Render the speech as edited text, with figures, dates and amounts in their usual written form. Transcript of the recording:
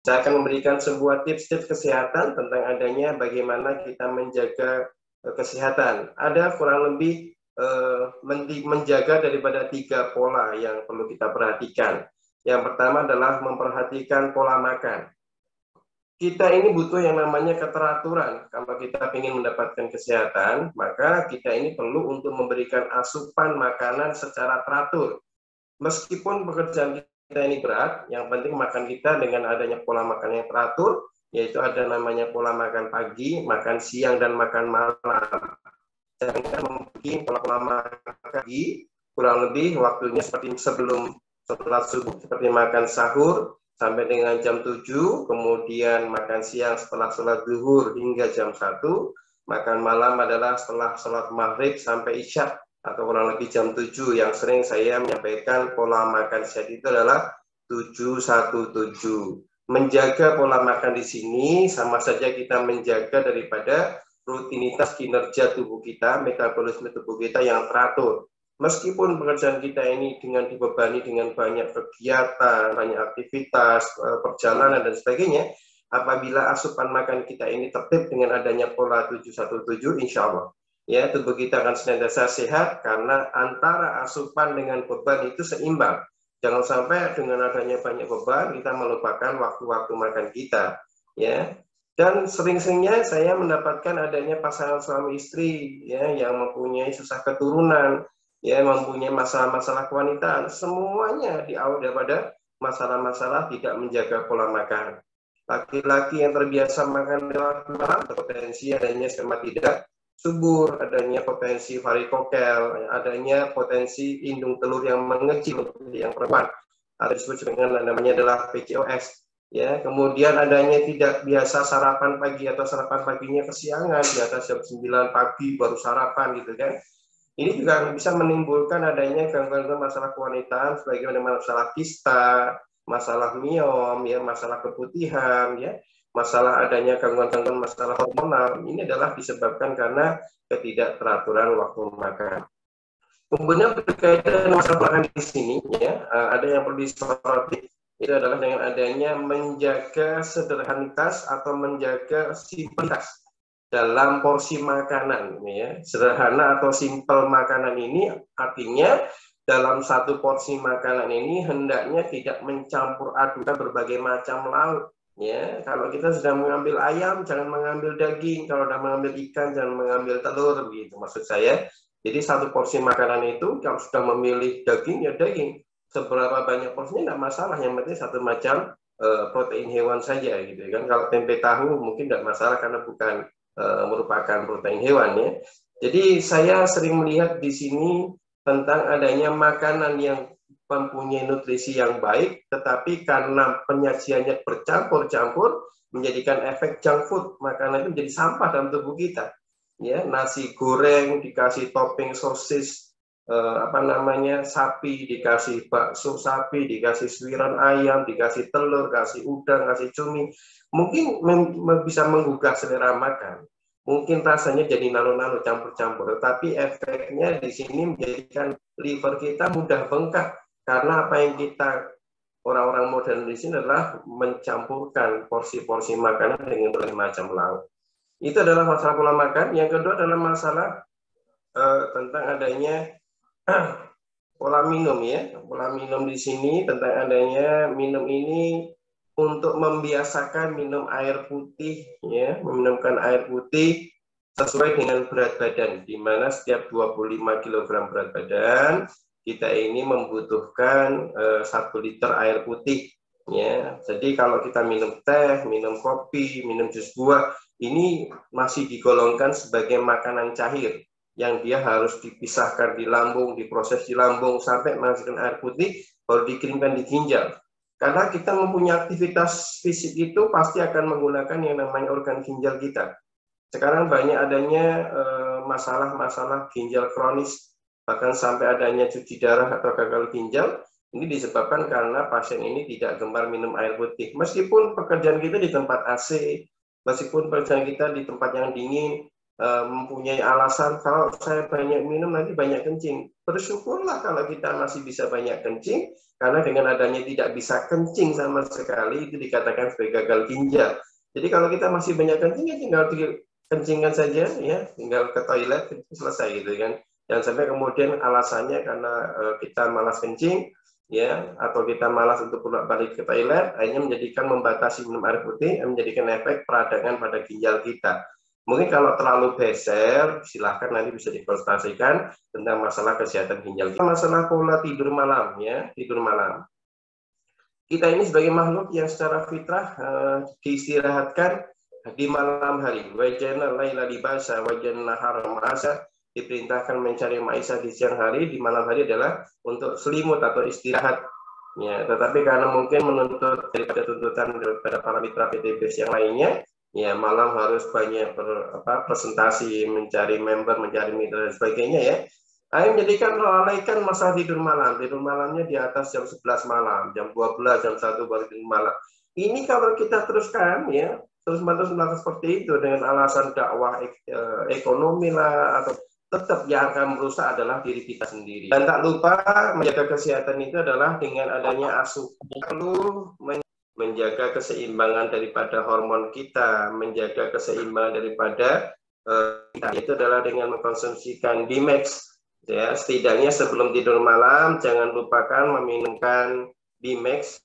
Saya akan memberikan sebuah tips-tips kesehatan tentang adanya bagaimana kita menjaga kesehatan. Ada kurang lebih menjaga daripada 3 pola yang perlu kita perhatikan. Yang pertama adalah memperhatikan pola makan. Kita ini butuh yang namanya keteraturan. Kalau kita ingin mendapatkan kesehatan, maka kita ini perlu untuk memberikan asupan makanan secara teratur. Meskipun pekerjaan kita ini berat, yang penting makan kita dengan adanya pola makan yang teratur, yaitu ada namanya pola makan pagi, makan siang, dan makan malam. Jangan membuat pola makan pagi, kurang lebih waktunya seperti sebelum sholat subuh, seperti makan sahur, sampai dengan jam 7, kemudian makan siang setelah sholat zuhur hingga jam 1, makan malam adalah setelah sholat maghrib sampai isya, atau kurang lebih jam 7, yang sering saya menyampaikan pola makan sehat itu adalah 7-1-7. Menjaga pola makan di sini sama saja kita menjaga daripada rutinitas kinerja tubuh kita, metabolisme tubuh kita yang teratur. Meskipun pekerjaan kita ini dengan dibebani dengan banyak kegiatan, banyak aktivitas, perjalanan, dan sebagainya, apabila asupan makan kita ini tertib dengan adanya pola 7-1-7, insya Allah, ya, tubuh kita akan senantiasa sehat karena antara asupan dengan beban itu seimbang. Jangan sampai dengan adanya banyak beban, kita melupakan waktu-waktu makan kita. Ya. Dan sering-seringnya saya mendapatkan adanya pasangan suami istri ya, yang mempunyai susah keturunan, ya, mempunyai masalah-masalah kewanitaan, semuanya diawali daripada masalah-masalah tidak menjaga pola makan. Laki-laki yang terbiasa makan lewat malam, potensi adanya sperma tidak subur, adanya potensi varikokel, adanya potensi indung telur yang mengecil untuk yang perempuan, atau disebut dengan namanya adalah PCOS. Ya, kemudian adanya tidak biasa sarapan pagi atau sarapan paginya kesiangan, di atas jam 9 pagi baru sarapan gitu kan. Ini juga bisa menimbulkan adanya gangguan masalah kewanitaan, sebagai masalah kista, masalah miom, ya, masalah keputihan, ya, masalah adanya gangguan-gangguan masalah hormonal. Ini adalah disebabkan karena ketidakteraturan waktu makan. Kemudian berkaitan dengan masalah makan di sini, ya, ada yang perlu disoroti. Itu adalah dengan adanya menjaga sederhanitas atau menjaga simplitas dalam porsi makanan, ya. Sederhana atau simpel makanan ini artinya dalam satu porsi makanan ini hendaknya tidak mencampur adukan berbagai macam lauk, ya. Kalau kita sedang mengambil ayam, jangan mengambil daging. Kalau sudah mengambil ikan, jangan mengambil telur, begitu maksud saya. Jadi satu porsi makanan itu kalau sudah memilih daging, ya daging. Seberapa banyak porsinya tidak masalah, yang penting satu macam protein hewan saja gitu kan. Kalau tempe tahu mungkin tidak masalah karena bukan merupakan protein hewan, ya. Jadi saya sering melihat di sini tentang adanya makanan yang mempunyai nutrisi yang baik, tetapi karena penyajiannya bercampur-campur menjadikan efek junk food, makanan itu menjadi sampah dalam tubuh kita. Ya, nasi goreng dikasih topping sosis, sapi, dikasih bakso sapi, dikasih suiran ayam, dikasih telur, kasih udang, kasih cumi, mungkin bisa menggugah selera makan. Mungkin rasanya jadi nano-nano campur-campur, tetapi efeknya di sini menjadikan liver kita mudah bengkak karena apa yang kita orang-orang modern di sini adalah mencampurkan porsi-porsi makanan dengan berbagai macam lauk. Itu adalah masalah pola makan. Yang kedua adalah masalah tentang adanya pola minum, ya. Pola minum di sini tentang adanya minum ini untuk membiasakan minum air putih, ya, meminumkan air putih sesuai dengan berat badan, di mana setiap 25 kg berat badan kita ini membutuhkan 1 liter air putih, ya. Jadi kalau kita minum teh, minum kopi, minum jus buah, ini masih digolongkan sebagai makanan cair yang dia harus dipisahkan di lambung, diproses di lambung sampai menghasilkan air putih, baru dikirimkan di ginjal. Karena kita mempunyai aktivitas fisik itu pasti akan menggunakan yang namanya organ ginjal kita. Sekarang banyak adanya masalah-masalah ginjal kronis, bahkan sampai adanya cuci darah atau gagal ginjal. Ini disebabkan karena pasien ini tidak gemar minum air putih. Meskipun pekerjaan kita di tempat AC, meskipun pekerjaan kita di tempat yang dingin, mempunyai alasan kalau saya banyak minum nanti banyak kencing. Bersyukurlah kalau kita masih bisa banyak kencing, karena dengan adanya tidak bisa kencing sama sekali itu dikatakan sebagai gagal ginjal. Jadi kalau kita masih banyak kencing ya tinggal kencingkan saja ya, tinggal ke toilet selesai gitu kan. Jangan sampai kemudian alasannya karena kita malas kencing ya, atau kita malas untuk balik ke toilet, akhirnya menjadikan membatasi minum air putih, menjadikan efek peradangan pada ginjal kita. Mungkin kalau terlalu beser, silahkan nanti bisa dikonsultasikan tentang masalah kesehatan ginjal. Masalah pola tidur malam ya, tidur malam. Kita ini sebagai makhluk yang secara fitrah diistirahatkan di malam hari. Wajana laila libasa, wajana nahar ma'asa, diperintahkan mencari maisha di siang hari, di malam hari adalah untuk selimut atau istirahat. Ya, tetapi karena mungkin menuntut daripada tuntutan daripada para mitra PTBS yang lainnya, ya malam harus banyak presentasi, mencari member, mencari mitra dan sebagainya ya. Akhirnya menjadikan melalaikan masa tidur malam. Tidur malamnya di atas jam 11 malam, jam 12, jam 1 baru tidur malam. Ini kalau kita teruskan ya, terus-menerus melakukan seperti itu dengan alasan dakwah ekonomi lah, atau tetap yang akan merusak adalah diri kita sendiri. Dan tak lupa menjaga kesehatan itu adalah dengan adanya asupan, perlu menjaga keseimbangan daripada hormon kita, menjaga keseimbangan daripada itu adalah dengan mengkonsumsikan Bimax. Ya, setidaknya sebelum tidur malam jangan lupakan meminumkan Bimax